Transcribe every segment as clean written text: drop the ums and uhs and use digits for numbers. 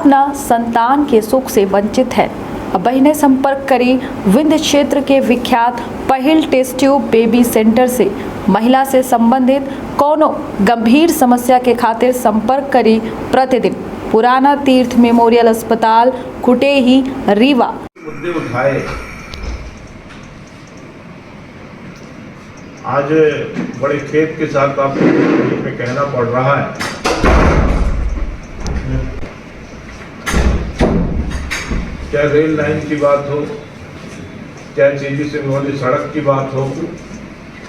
अपना संतान के सुख से वंचित है। अब बहनें संपर्क करी विंध्य क्षेत्र के विख्यात पहिल टेस्ट ट्यूब बेबी सेंटर से। महिला से संबंधित कोनो गंभीर समस्या के खातिर संपर्क करी प्रतिदिन पुराना तीर्थ मेमोरियल अस्पताल कुटेही रीवा। मुद्दे उठाए। आज बड़े खेद के साथ आपको में कहना पड़ रहा है, चाहे रेल लाइन की बात हो, चाहे सीधी सिंगरौली सड़क की बात हो,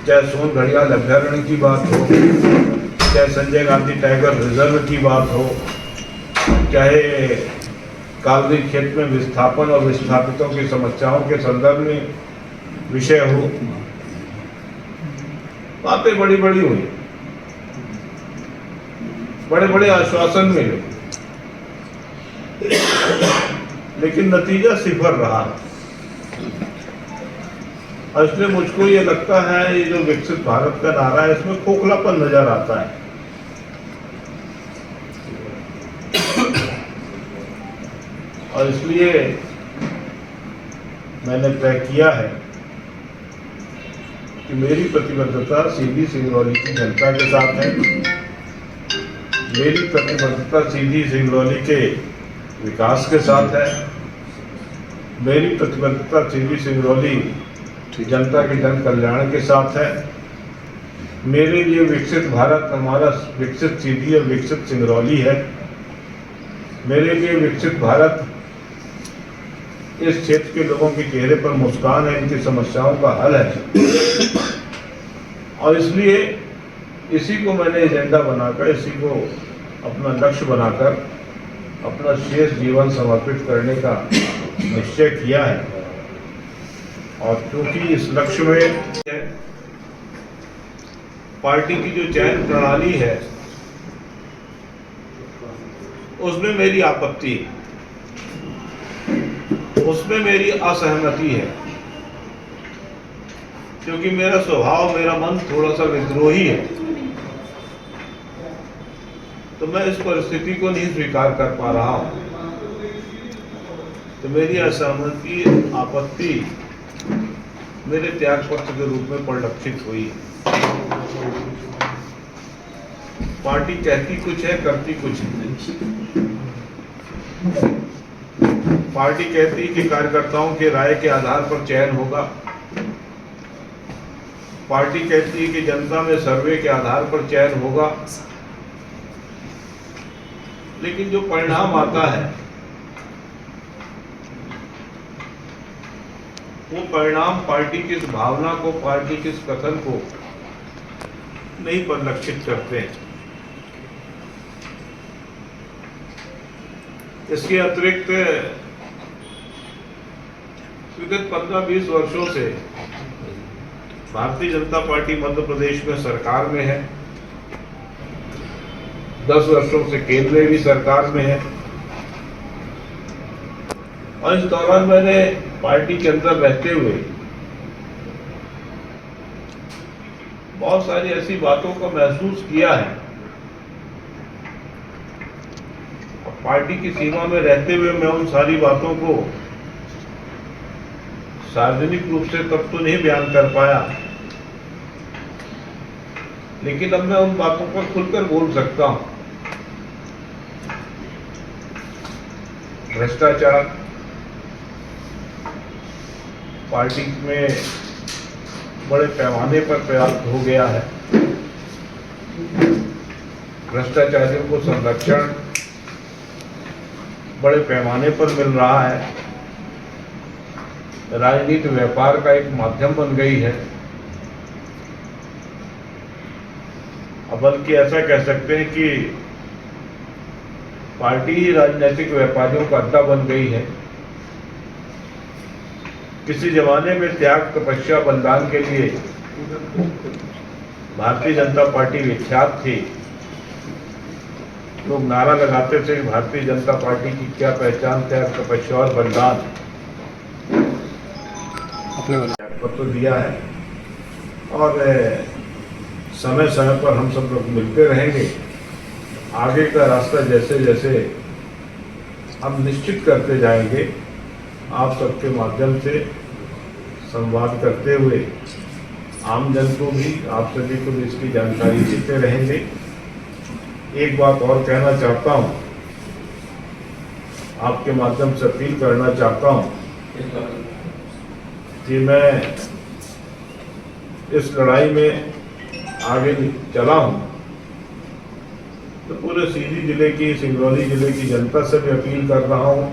चाहे सोन घड़ियाल अभ्यारण्य की बात हो, चाहे संजय गांधी टाइगर रिजर्व की बात हो, चाहे कालरी क्षेत्र में विस्थापन और विस्थापितों की समस्याओं के संदर्भ में विषय हो, बातें बड़ी बड़ी हुई, बड़े बड़े आश्वासन मिले, लेकिन नतीजा सिफर रहा। और इसलिए मुझको ये लगता है ये जो विकसित भारत का नारा है इसमें खोखलापन नजर आता है। और इसलिए मैंने तय किया है कि मेरी प्रतिबद्धता सीधी सिंगरौली की जनता के साथ है। मेरी प्रतिबद्धता सीधी सिंगरौली के विकास के साथ है। मेरी प्रतिबद्धता सीधी सिंगरौली जनता के जन कल्याण के साथ है। मेरे लिए विकसित भारत हमारा विकसित सीधी और विकसित सिंगरौली है। मेरे लिए विकसित भारत इस क्षेत्र के लोगों के चेहरे पर मुस्कान है, इनकी समस्याओं का हल है। और इसलिए इसी को मैंने एजेंडा बनाकर, इसी को अपना लक्ष्य बनाकर अपना शेष जीवन समर्पित करने का निश्चय किया है। और क्योंकि इस लक्ष्य में पार्टी की जो चयन प्रणाली है उसमें मेरी आपत्ति है, उसमें मेरी असहमति है, क्योंकि मेरा स्वभाव, मेरा मन थोड़ा सा विद्रोही है। तो मैं इस परिस्थिति को नहीं स्वीकार कर पा रहा हूं। तो मेरी असहमति, आपत्ति मेरे त्याग पत्र के रूप में परिलक्षित हुई है। पार्टी कहती कुछ है, करती कुछ नहीं। पार्टी कहती है कि कार्यकर्ताओं के राय के आधार पर चयन होगा। पार्टी कहती है कि जनता में सर्वे के आधार पर चयन होगा। लेकिन जो परिणाम आता है वो परिणाम पार्टी की इस भावना को, पार्टी के इस कथन को नहीं परिलक्षित करते हैं। इसके अतिरिक्त विगत 15-20 वर्षों से भारतीय जनता पार्टी मध्य प्रदेश में सरकार में है, 10 वर्षों से केंद्र में भी सरकार में है। और इस दौरान मैंने पार्टी के अंदर रहते हुए बहुत सारी ऐसी बातों को महसूस किया है। और पार्टी की सीमा में रहते हुए मैं उन सारी बातों को सार्वजनिक रूप से तब तो नहीं बयान कर पाया, लेकिन अब मैं उन बातों पर खुलकर बोल सकता हूं। भ्रष्टाचार पार्टी में बड़े पैमाने पर पर्याप्त हो गया है। भ्रष्टाचारियों को संरक्षण बड़े पैमाने पर मिल रहा है। राजनीति व्यापार का एक माध्यम बन गई है। अब बल्कि ऐसा कह सकते हैं कि पार्टी ही राजनीतिक व्यापारियों का अड्डा बन गई है। किसी जमाने में त्याग, तपस्या, बलिदान के लिए भारतीय जनता पार्टी विख्यात थी। लोग नारा लगाते थे कि भारतीय जनता पार्टी की क्या पहचान, त्याग, तपस्या और बलिदान। पत्र दिया है और समय समय पर हम सब लोग मिलते रहेंगे। आगे का रास्ता जैसे जैसे हम निश्चित करते जाएंगे। आप सबके माध्यम से संवाद करते हुए आम जन को भी, आप सभी को भी इसकी जानकारी देते रहेंगे। एक बात और कहना चाहता हूँ, आपके माध्यम से अपील करना चाहता हूँ कि मैं इस लड़ाई में आगे चला हूँ तो पूरे सीधी जिले की, सिंगरौली जिले की जनता से भी अपील कर रहा हूँ,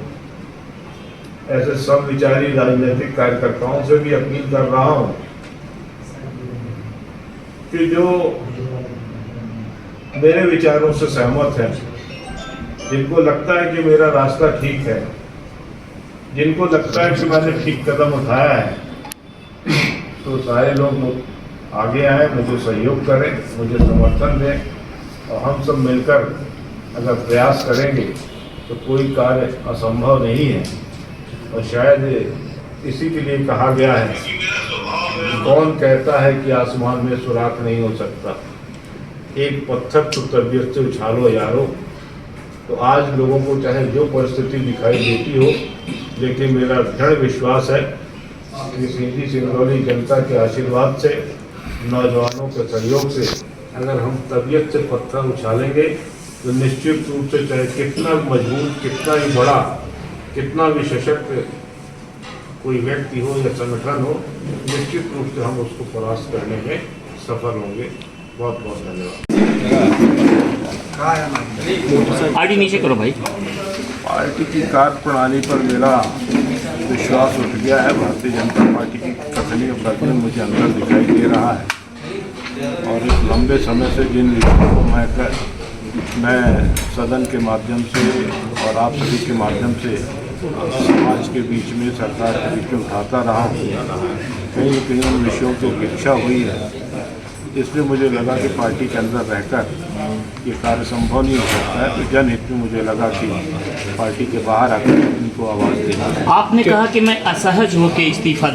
ऐसे समविचारी राजनीतिक कार्यकर्ताओं से भी अपील कर रहा हूँ कि जो मेरे विचारों से सहमत हैं, जिनको लगता है कि मेरा रास्ता ठीक है, जिनको लगता है कि मैंने ठीक कदम उठाया है, तो सारे लोग आगे आए, मुझे सहयोग करें, मुझे समर्थन दें और हम सब मिलकर अगर प्रयास करेंगे तो कोई कार्य असंभव नहीं है। और शायद इसी के लिए कहा गया है, कौन कहता है कि आसमान में सुराख नहीं हो सकता, एक पत्थर तो तबीयत से उछालो यारो। तो आज लोगों को चाहे जो परिस्थिति दिखाई देती हो, लेकिन मेरा दृढ़ विश्वास है कि सीधी सिंगरौली जनता के आशीर्वाद से, नौजवानों के सहयोग से अगर हम तबीयत से पत्थर उछालेंगे तो निश्चित रूप से चाहे कितना मजबूत, कितना ही बड़ा, कितना भी सशक्त कोई व्यक्ति हो या संगठन हो, निश्चित रूप से हम उसको परास्त करने में सफल होंगे। बहुत बहुत धन्यवाद। आगे नीचे करो भाई। पार्टी की कार्य प्रणाली पर मेरा विश्वास उठ गया है। भारतीय जनता पार्टी की कथनी और प्रज्ञा मुझे अंदर दिखाई दे रहा है और इस लंबे समय से जिन विषयों को मैं सदन के माध्यम से और आप सभी के माध्यम से समाज के बीच में, सरकार के बीच में उठाता रहा हूँ, कहीं न कहीं उन विषयों की उपेक्षा हुई है। इसलिए मुझे लगा कि पार्टी के अंदर रहकर ये कार्य संभव नहीं हो सकता है, तो जनहित में मुझे लगा कि पार्टी के बाहर आकर इनको आवाज़ देना। आपने कहा कि मैं असहज होकर इस्तीफा दे